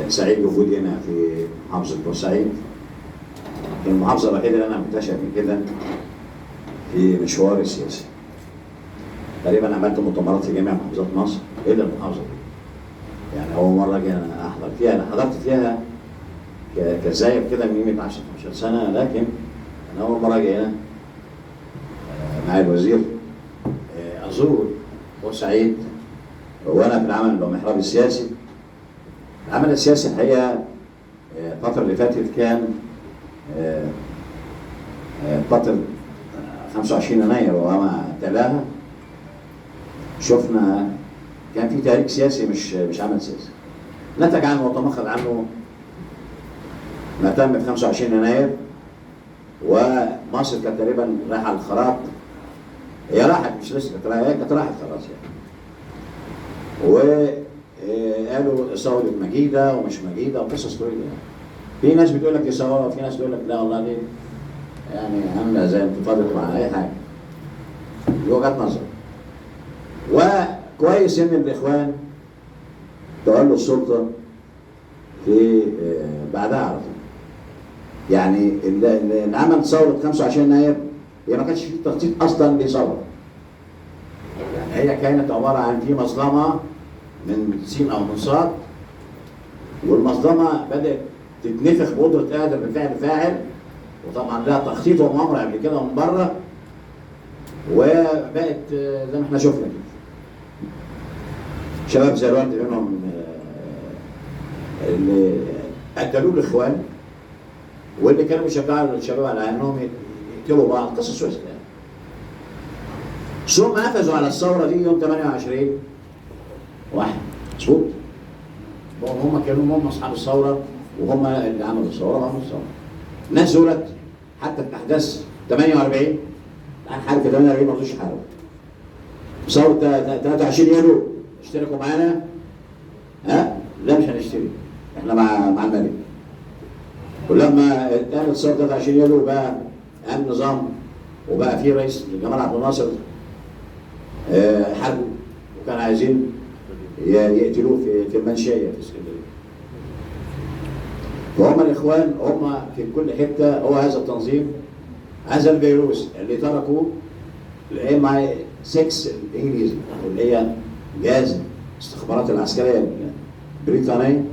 سعيد بوجودي هنا في محافظة بورسعيد. المحافظة الوحيدة اللي أنا مكتشف من كده في مشواري السياسي. تقريبا عملت مؤتمرات في جميع محافظات مصر إلا المحافظة دي. يعني أول مرة أجي أنا أحضر فيها، أنا حضرت فيها كزاير كده من قيمة 10 15 سنة، لكن أنا أول مرة أجي هنا مع الوزير أزور بورسعيد وأنا في العمل بالمحراب السياسي. العمل السياسي الحقيقة الفترة اللي فاتت كان فترة 25 يناير وما تلاها، شفنا كان في تاريخ سياسي مش عمل سياسي. نتج عنه وتمخض عنه ما تم في 25 يناير، ومصر كانت تقريبا رايحة على الخراط. هي راحت، مش لسه كانت راحت خلاص يعني. وقالوا ثورة مجيدة ومش مجيدة وقصص طويلة يعني. في ناس بتقول لك دي ثورة وفي ناس بتقول لك لا والله دي يعني عاملة زي انتفاضة مع أي حاجة. دي وجهة نظر. وكويس إن الإخوان تولوا السلطة في بعدها على طول. يعني اللي عمل ثورة 25 يناير هي ما كانش في تخطيط أصلا لثورة. يعني هي كانت عبارة عن في مظلمة من سين أو من صاد، والمظلمة بدأت تتنفخ بقدرة قادر بفعل فاعل، وطبعا لها تخطيط ومؤامرة قبل كده من بره، وبقت زي ما احنا شفنا كده. شباب زي الوقت منهم اللي قتلوا الاخوان، واللي كانوا بيشجعوا الشباب على انهم يقتلوا بعض، قصص وسخة يعني. ثم نفذوا على الثوره دي يوم 28 واحد مظبوط. هم كانوا هم اصحاب الثوره وهم اللي عملوا الثوره وعملوا الثوره. الناس دولت حتى في احداث 48 عن حرب 48 ما رضوش يحاربوا. ثوره 23 يوليو اشتركوا معانا؟ لا مش هنشتري، احنا مع الملك. ولما اتعملت ثوره 23 يوليو بقى قام نظام وبقى في رئيس جمال عبد الناصر حاربوا وكانوا عايزين يقتلوه في المنشيه في اسكندريه. فهم الاخوان هم في كل حته، هو هذا التنظيم، هذا الفيروس اللي تركوه الام اي 6 الانجليزي اللي هي جهاز الاستخبارات العسكريه البريطانيه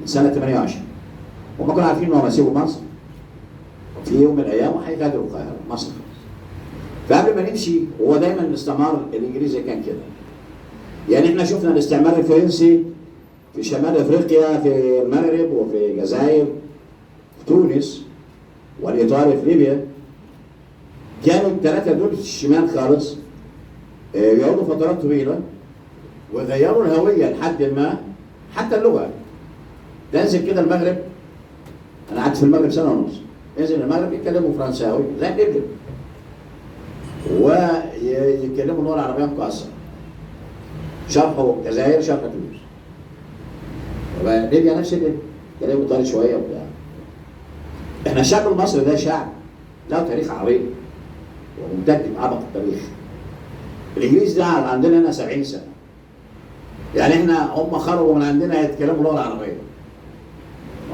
من سنه 28. هم كانوا عارفين انهم هيسيبوا مصر في يوم من الايام وهيغادروا القاهره مصر. فقبل ما نمشي، هو دايما الاستعمار الانجليزي كان كده. يعني احنا شفنا الاستعمار الفرنسي في شمال افريقيا، في المغرب وفي الجزائر في تونس، والايطالي في ليبيا. كانوا الثلاثه دول في الشمال خالص يقعدوا فترات طويله وغيروا الهويه لحد ما، حتى اللغه. تنزل كده المغرب، انا قعدت في المغرب سنه ونص، انزل المغرب يتكلموا فرنساوي زي ليبيا، ويتكلموا اللغه العربيه مكسره. شرحوا الجزائر، شرح تونس. ليبيا نفس الليبيا، كلامه ايطالي شويه وبتاع. احنا الشعب المصري ده شعب له تاريخ عريق وممتد بعبق التاريخ. الانجليز ده عندنا هنا 70 سنه. يعني احنا هم خرجوا من عندنا يتكلموا اللغه العربيه.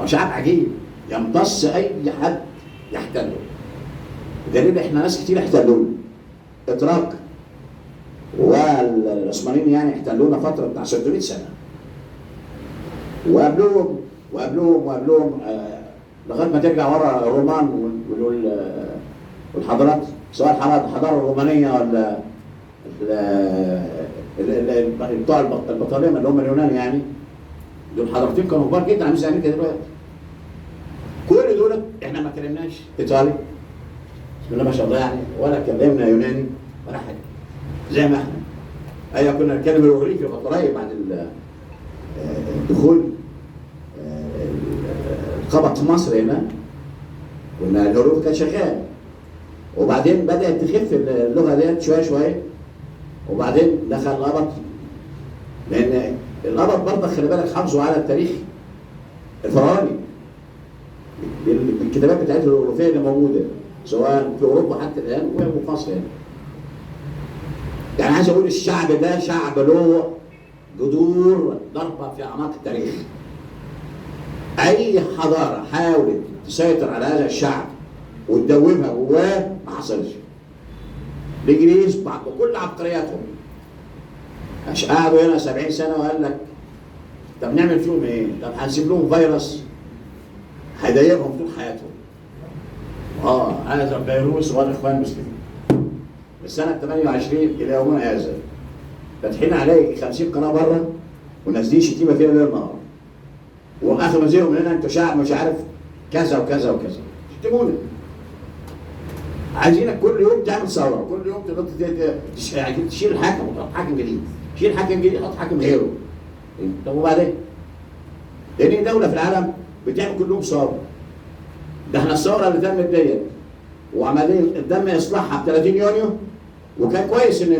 وشعب عجيب يمتص اي حد يحتله. بدليل احنا ناس كتير احتلونا. اتراك والعثمانيين يعني احتلونا فتره بتاع 600 سنه. وقبلهم لغايه ما ترجع ورا الرومان والحضارات، سواء الحضاره الرومانيه ولا بتوع البطالمه اللي هم اليونان يعني. دول حضارتين كانوا كبار جدا عاملين زي امريكا دلوقتي. كل دول احنا ما كلمناش ايطالي بسم الله ما شاء الله يعني، ولا كلمنا يوناني ولا حاجه. زي ما احنا ايوه كنا نتكلم الاغريقي قريب بعد الدخول الخبط في مصر هنا، كنا الحروف كانت شغاله. وبعدين بدات تخف اللغه ديت شويه شويه، وبعدين دخل القبط. لان القبط برضه خلي بالك حافظوا على التاريخ الفرعوني بالكتابات بتاعتهم الأوروبية اللي موجوده سواء في اوروبا حتى الان وفي مصر هنا. يعني عايز اقول الشعب ده شعب له جذور ضربه في اعماق التاريخ. اي حضاره حاولت تسيطر على هذا الشعب وتدوبها جواه ما حصلش. الانجليز بكل عبقرياتهم قعدوا هنا 70 سنه وقال لك طب نعمل فيهم ايه؟ طب هنسيب لهم فيروس هيضايقهم طول حياتهم. هذا الفيروس هو الاخوان المسلمين. من سنه 28 الى يومنا هذا فاتحين علي 50 قناه بره ونازلين شتيمه فيها ليل نهار. واخر مزيهم من هنا انتوا شعب مش عارف كذا وكذا وكذا. شتمونا. عايزينك كل يوم تعمل ثوره، كل يوم تنط تشيل الحاكم وتحط حاكم جديد، تشيل حاكم جديد تحط حاكم غيره. طب وبعدين؟ لان دوله في العالم بتعمل كل يوم ثوره. ده احنا الثوره اللي تمت ديت وعمالين تم اصلاحها ب 30 يونيو وكان كويس ان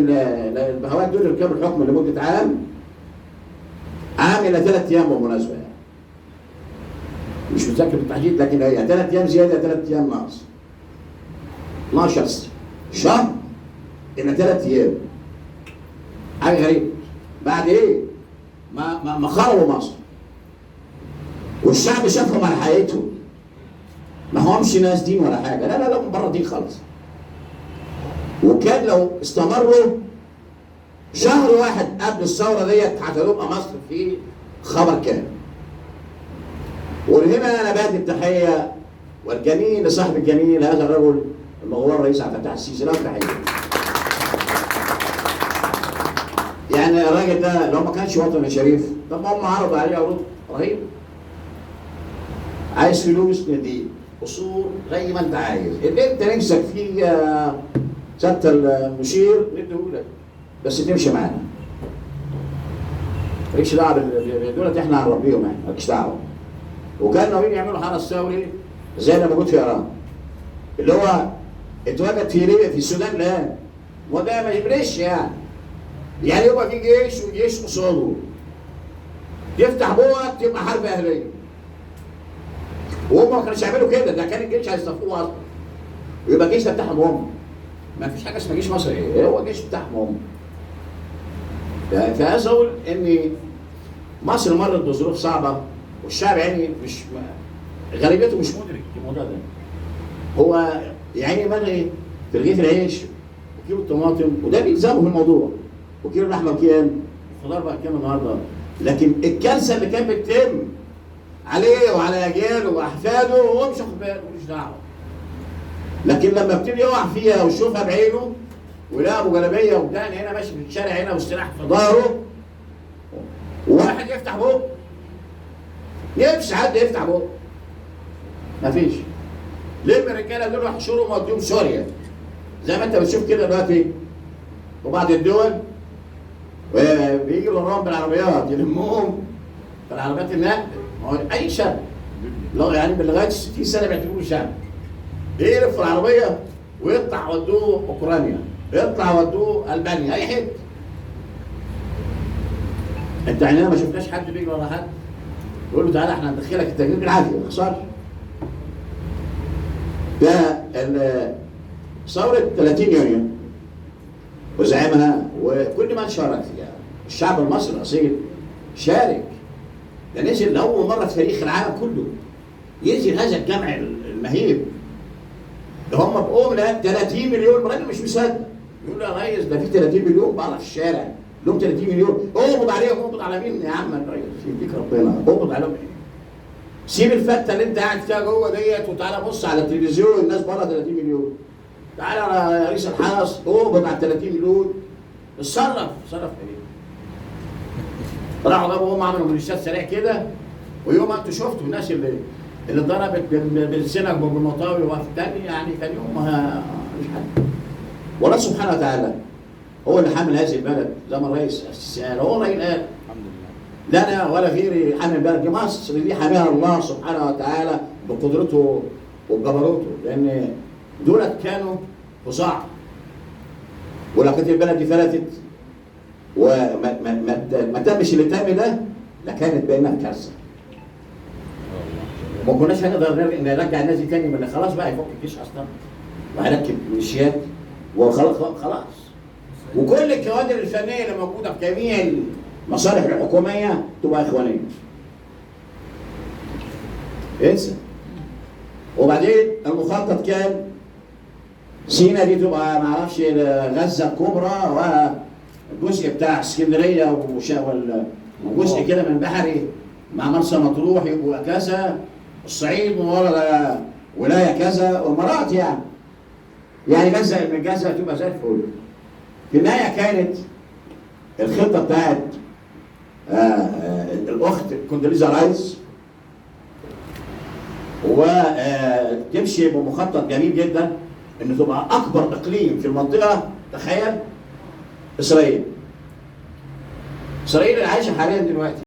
البهوات دول ركبوا الحكم لمده عام الى 3 ايام بالمناسبه يعني. مش متذكر بالتحديد لكن هي 3 ايام زياده 3 ايام ناقص. 12 شهر الى 3 ايام. حاجه غريبه. بعد ايه؟ ما خربوا مصر. والشعب شافهم على حقيقتهم. ما همش ناس دين ولا حاجه، لا لا لا من بره دين خالص. وكان لو استمروا شهر واحد قبل الثوره ديت هتبقى مصر في خبر كامل. وهنا انا بادئ التحيه والجميل لصاحب الجميل هذا الرجل المغوار الرئيس عبد الفتاح السيسي، له تحيه. يعني الراجل ده لو ما كانش وطني شريف طب ما هم عرضوا عليه عروض رهيبه. عايز فلوس نديه، اصول زي ما انت عايز، اللي انت نفسك فيه سياده المشير نديهولك بس تمشي معانا. مالكش دعوه دولت احنا هنربيهم يعني، مالكش دعوه. وكانوا ناويين يعملوا حرس ثوري زي اللي موجود في ايران. اللي هو اتوجد في ليبيا في السودان الان. وده ما يبرش يعني. يعني يبقى في جيش وجيش قصاده. يفتح بوقك تبقى حرب اهليه. وهم ما كانوش يعملوا كده، ده كان الجيش هيصطفوه اصلا. ويبقى الجيش ده بتاعهم هم. ما فيش حاجه اسمها جيش مصري، هو الجيش بتاعهم هم. فعايز اقول ان مصر مرت بظروف صعبه والشعب يعني مش غالبيته مش مدرك الموضوع ده. هو يعني ملغي في رغيف العيش وكيلو الطماطم وده بيلزمه في الموضوع. وكيلو اللحمه بكام؟ الخضار بقى كام النهارده؟ لكن الكارثه اللي كانت بتتم عليه وعلى اجياله واحفاده هو مش واخد باله، ملوش دعوه. لكن لما ابتدي يقع فيها ويشوفها بعينه ويلاقي ابو جلابيه وبتاع هنا ماشي في الشارع هنا والسلاح في ظهره وواحد يفتح بقه يمشي حد يفتح بقه مفيش. لم الرجاله دول يحشروا ووديهم سوريا زي ما انت بتشوف كده دلوقتي. وبعض الدول بيجي وراهم بالعربيات يلموهم بالعربيات النقل. ما هو اي شاب يعني لغايه 60 سنه بيعتبروه شاب. يقلب في العربيه ويطلع ودوه اوكرانيا، يطلع ودوه المانيا، اي حته. انت عينينا ما شفناش حد بيجي ورا حد يقول له تعالى احنا هندخلك التجنيد بالعافيه، ما تخسرش. ده ثوره 30 يونيو وزعيمها وكل من شارك فيها، الشعب المصري الاصيل شارك. ده نزل لاول مره في تاريخ العالم كله ينزل هذا الجمع المهيب. ده هم بقوم 30 مليون، الراجل مش مصدق. يقول له يا ريس ده في 30 مليون بره في الشارع، لهم 30 مليون، اقبض عليهم. اقبض على مين يا عم الريس؟ يديك ربنا، اقبض عليهم ايه؟ سيب الفته اللي انت قاعد فيها جوه ديت وتعالى بص على التلفزيون الناس بره 30 مليون. تعالى يا رئيس الحرس اقبض على 30 مليون. اتصرف ايه؟ راحوا جابوا هم عملوا ميليشيات سريع كده. ويوم انتوا شفتوا الناس اللي ضربت بالسنج وبالمطاوي وفي تاني يعني كان يوم مش حد. والله سبحانه وتعالى هو اللي حامل هذه البلد زي ما الرئيس السيسي قال. هو الراجل قال الحمد لله لا انا ولا غيري حامل البلد دي. مصر دي حاميها الله سبحانه وتعالى بقدرته وبجبروته، لان دولت كانوا فظاع. ولو كانت البلد دي فلتت وما تمش اللي تم ده لكانت بينها كارثه. ما كناش هنقدر نرجع الناس دي تاني، من خلاص بقى يفك الجيش اصلا وهيركب ميليشيات وخلاص. وكل الكوادر الفنيه اللي موجوده في جميع المصالح الحكوميه تبقى اخوانيه. انسى. وبعدين المخطط كان سينا دي تبقى معرفش غزه الكبرى والجزء بتاع اسكندريه وجزء كده من بحري مع مرسى مطروح يبقوا كذا، الصعيد من ورا ولايه كذا ومرات يعني جزء من جزء تبقى زي الفل. في النهايه كانت الخطه بتاعت الاخت كوندوليزا رايس وتمشي بمخطط جميل جدا ان تبقى اكبر اقليم في المنطقه. تخيل اسرائيل اللي عايشه حاليا دلوقتي